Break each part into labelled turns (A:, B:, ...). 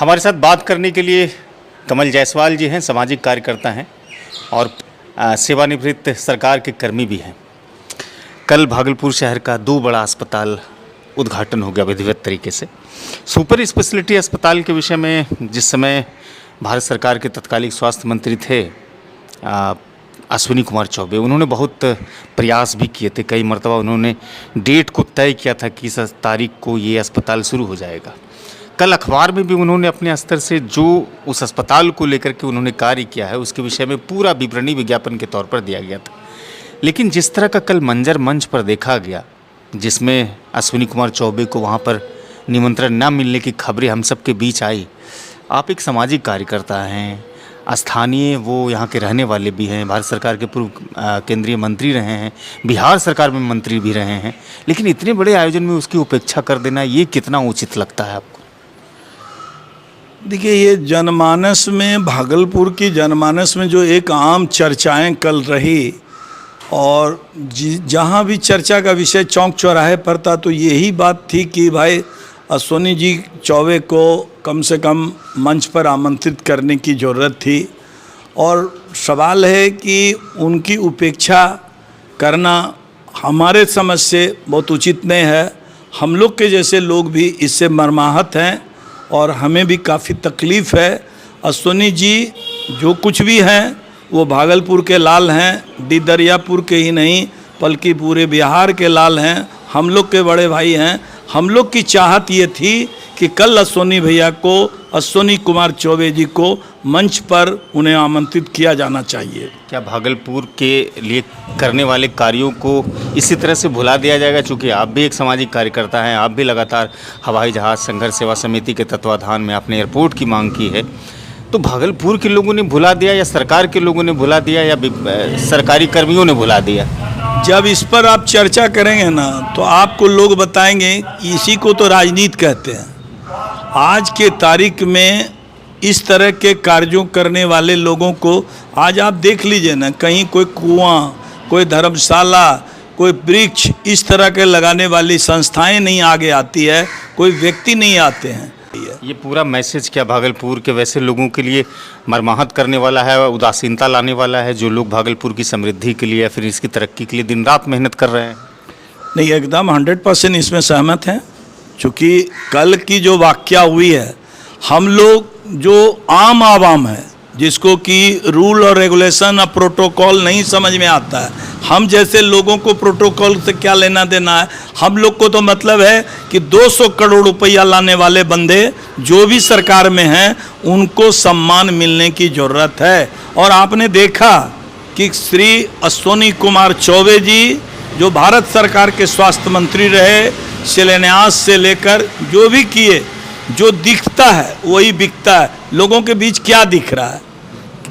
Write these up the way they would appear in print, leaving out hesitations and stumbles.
A: हमारे साथ बात करने के लिए कमल जायसवाल जी हैं, सामाजिक कार्यकर्ता हैं और सेवानिवृत्त सरकार के कर्मी भी हैं। कल भागलपुर शहर का 2 बड़ा अस्पताल उद्घाटन हो गया विधिवत तरीके से। सुपर स्पेशलिटी अस्पताल के विषय में जिस समय भारत सरकार के तत्कालीन स्वास्थ्य मंत्री थे अश्विनी कुमार चौबे, उन्होंने बहुत प्रयास भी किए थे। कई मरतबा उन्होंने डेट को तय किया था कि इस तारीख को ये अस्पताल शुरू हो जाएगा। कल अखबार में भी उन्होंने अपने स्तर से जो उस अस्पताल को लेकर के उन्होंने कार्य किया है उसके विषय में पूरा विवरणी विज्ञापन के तौर पर दिया गया था। लेकिन जिस तरह का कल मंजर मंच पर देखा गया, जिसमें अश्विनी कुमार चौबे को वहाँ पर निमंत्रण न मिलने की खबरें हम सब के बीच आई। आप एक सामाजिक कार्यकर्ता हैं, स्थानीय वो यहाँ के रहने वाले भी हैं, भारत सरकार के पूर्व केंद्रीय मंत्री रहे हैं, बिहार सरकार में मंत्री भी रहे हैं, लेकिन इतने बड़े आयोजन में उसकी उपेक्षा कर देना ये कितना उचित लगता है आपको?
B: देखिए, ये जनमानस में, भागलपुर की जनमानस में जो एक आम चर्चाएं कल रही और जहाँ भी चर्चा का विषय चौक चौराहे पर था तो यही बात थी कि भाई अश्विनी जी चौबे को कम से कम मंच पर आमंत्रित करने की ज़रूरत थी। और सवाल है कि उनकी उपेक्षा करना हमारे समझ से बहुत उचित नहीं है। हम लोग के जैसे लोग भी इससे मर्माहत हैं और हमें भी काफ़ी तकलीफ़ है। अश्विनी जी जो कुछ भी हैं वो भागलपुर के लाल हैं, दरियापुर के ही नहीं बल्कि पूरे बिहार के लाल हैं, हम लोग के बड़े भाई हैं। हम लोग की चाहत ये थी कि कल अश्विनी भैया को, अश्विनी कुमार चौबे जी को मंच पर उन्हें आमंत्रित किया जाना चाहिए।
A: क्या भागलपुर के लिए करने वाले कार्यों को इसी तरह से भुला दिया जाएगा? चूँकि आप भी एक सामाजिक कार्यकर्ता हैं, आप भी लगातार हवाई जहाज़ संघर्ष सेवा समिति के तत्वाधान में आपने एयरपोर्ट की मांग की है, तो भागलपुर के लोगों ने भुला दिया या सरकार के लोगों ने भुला दिया या सरकारी कर्मियों ने भुला दिया?
B: जब इस पर आप चर्चा करेंगे ना तो आपको लोग बताएंगे इसी को तो राजनीति कहते हैं। आज के तारीख में इस तरह के कार्यों करने वाले लोगों को आज आप देख लीजिए ना, कहीं कोई कुआं, कोई धर्मशाला, कोई वृक्ष, इस तरह के लगाने वाली संस्थाएं नहीं आगे आती है, कोई व्यक्ति नहीं आते हैं।
A: ये पूरा मैसेज क्या भागलपुर के वैसे लोगों के लिए मर्माहत करने वाला है, उदासीनता लाने वाला है जो लोग भागलपुर की समृद्धि के लिए या फिर इसकी तरक्की के लिए दिन रात मेहनत कर रहे हैं? नहीं,
B: एकदम 100% इसमें सहमत हैं। चूँकि कल की जो वाकया हुई है, हम लोग जो आम आवाम है जिसको कि रूल और रेगुलेशन और प्रोटोकॉल नहीं समझ में आता है, हम जैसे लोगों को प्रोटोकॉल से क्या लेना देना है? हम लोग को तो मतलब है कि 200 करोड़ रुपया लाने वाले बंदे जो भी सरकार में हैं उनको सम्मान मिलने की ज़रूरत है। और आपने देखा कि श्री अश्विनी कुमार चौबे जी जो भारत सरकार के स्वास्थ्य मंत्री रहे, शिलान्यास से लेकर जो भी किए, जो दिखता है वही बिकता है। लोगों के बीच क्या दिख रहा है?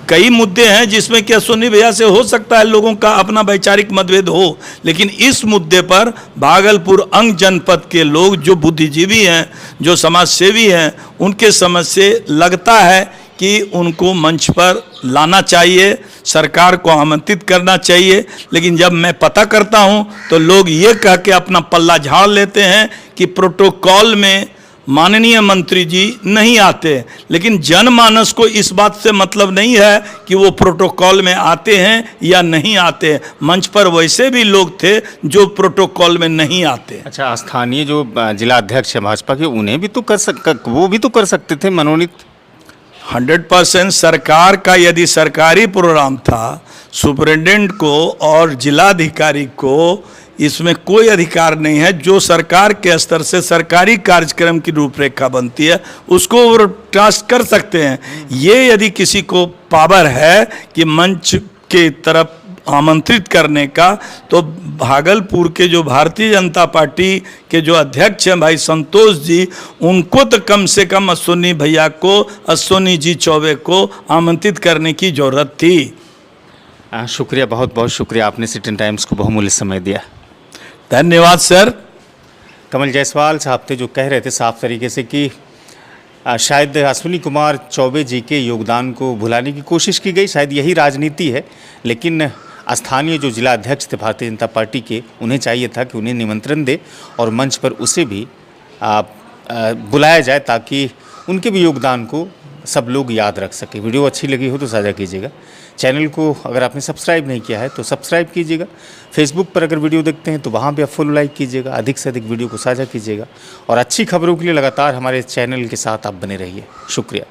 B: कई मुद्दे हैं जिसमें कि अश्विनी भैया से हो सकता है लोगों का अपना वैचारिक मतभेद हो, लेकिन इस मुद्दे पर भागलपुर अंग जनपद के लोग जो बुद्धिजीवी हैं, जो समाज सेवी हैं, उनके समझ से लगता है कि उनको मंच पर लाना चाहिए, सरकार को आमंत्रित करना चाहिए। लेकिन जब मैं पता करता हूं तो लोग ये कह के अपना पल्ला झाड़ लेते हैं कि प्रोटोकॉल में माननीय मंत्री जी नहीं आते। लेकिन जनमानस को इस बात से मतलब नहीं है कि वो प्रोटोकॉल में आते हैं या नहीं आते। मंच पर वैसे भी लोग थे जो प्रोटोकॉल में नहीं आते।
A: अच्छा, स्थानीय जो जिला अध्यक्ष है भाजपा के, उन्हें भी तो वो भी तो कर सकते थे मनोनीत।
B: 100% सरकार का यदि सरकारी प्रोग्राम था, सुपरिटेंडेंट को और जिलाधिकारी को इसमें कोई अधिकार नहीं है। जो सरकार के स्तर से सरकारी कार्यक्रम की रूपरेखा बनती है उसको वो ट्रस्ट कर सकते हैं। ये यदि किसी को पावर है कि मंच के तरफ आमंत्रित करने का, तो भागलपुर के जो भारतीय जनता पार्टी के जो अध्यक्ष हैं भाई संतोष जी, उनको तो कम से कम अश्विनी भैया को, अश्विनी जी चौबे को आमंत्रित करने की ज़रूरत थी।
A: शुक्रिया, बहुत बहुत शुक्रिया, आपने सिटीजन टाइम्स को बहुमूल्य समय दिया।
B: धन्यवाद सर।
A: कमल जायसवाल साहब थे जो कह रहे थे साफ तरीके से कि शायद अश्विनी कुमार चौबे जी के योगदान को भुलाने की कोशिश की गई, शायद यही राजनीति है। लेकिन स्थानीय जो जिला अध्यक्ष थे भारतीय जनता पार्टी के, उन्हें चाहिए था कि उन्हें निमंत्रण दे और मंच पर उसे भी बुलाया जाए ताकि उनके भी योगदान को सब लोग याद रख सके। वीडियो अच्छी लगी हो तो साझा कीजिएगा। चैनल को अगर आपने सब्सक्राइब नहीं किया है तो सब्सक्राइब कीजिएगा। फेसबुक पर अगर वीडियो देखते हैं तो वहाँ भी आप फॉलो लाइक कीजिएगा। अधिक से अधिक वीडियो को साझा कीजिएगा और अच्छी खबरों के लिए लगातार हमारे चैनल के साथ आप बने रहिए। शुक्रिया।